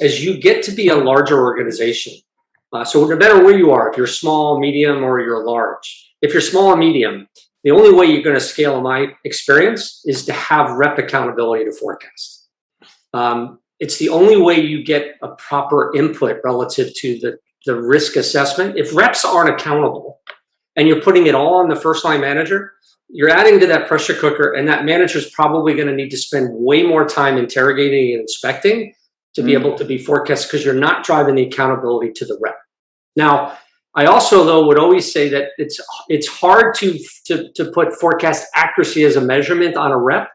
as you get to be a larger organization, so no matter where you are, if you're small, medium, or you're large, if you're small and medium, the only way you're going to scale, in my experience, is to have rep accountability to forecast. It's the only way you get a proper input relative to the risk assessment. If reps aren't accountable and you're putting it all on the first line manager, you're adding to that pressure cooker, and that manager is probably going to need to spend way more time interrogating and inspecting to be able to be forecast, because you're not driving the accountability to the rep. Now, I also, though, would always say that it's hard to put forecast accuracy as a measurement on a rep,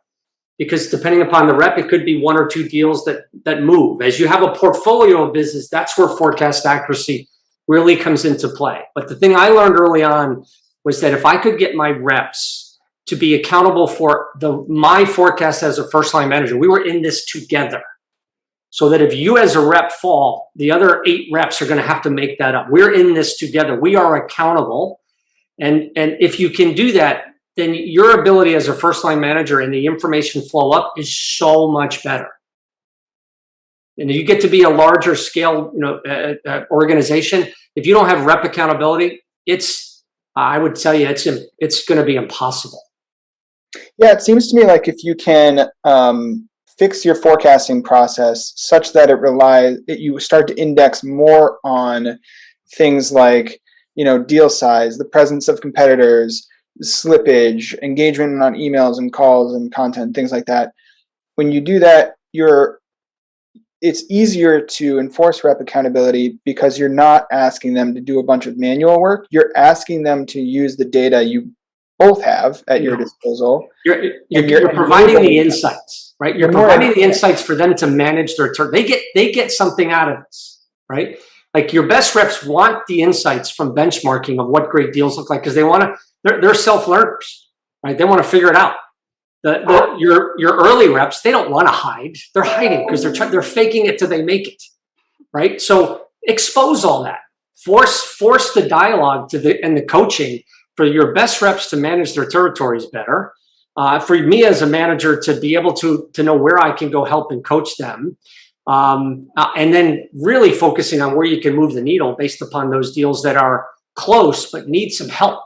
because depending upon the rep, it could be one or two deals that move. As you have a portfolio of business, that's where forecast accuracy really comes into play. But the thing I learned early on was that if I could get my reps to be accountable for my forecast as a first line manager, we were in this together. So that if you as a rep fall, the other 8 reps are going to have to make that up. We're in this together. We are accountable. And if you can do that, then your ability as a first line manager and the information flow up is so much better. And you get to be a larger scale, organization. If you don't have rep accountability, I would tell you, it's going to be impossible. Yeah, it seems to me like if you can fix your forecasting process such that you start to index more on things like, deal size, the presence of competitors, slippage, engagement on emails and calls and content, things like that. When you do that, it's easier to enforce rep accountability because you're not asking them to do a bunch of manual work. You're asking them to use the data you both have at your disposal. You're providing the insights, right? You're providing the insights for them to manage their turn. They get something out of this, right? Like your best reps want the insights from benchmarking of what great deals look like, because they're self-learners, right? They want to figure it out. Your early reps, they don't want to hide. They're hiding because they're faking it till they make it, right? So expose all that. Force the dialogue and the coaching for your best reps to manage their territories better. For me as a manager to be able to know where I can go help and coach them. And then really focusing on where you can move the needle based upon those deals that are close but need some help.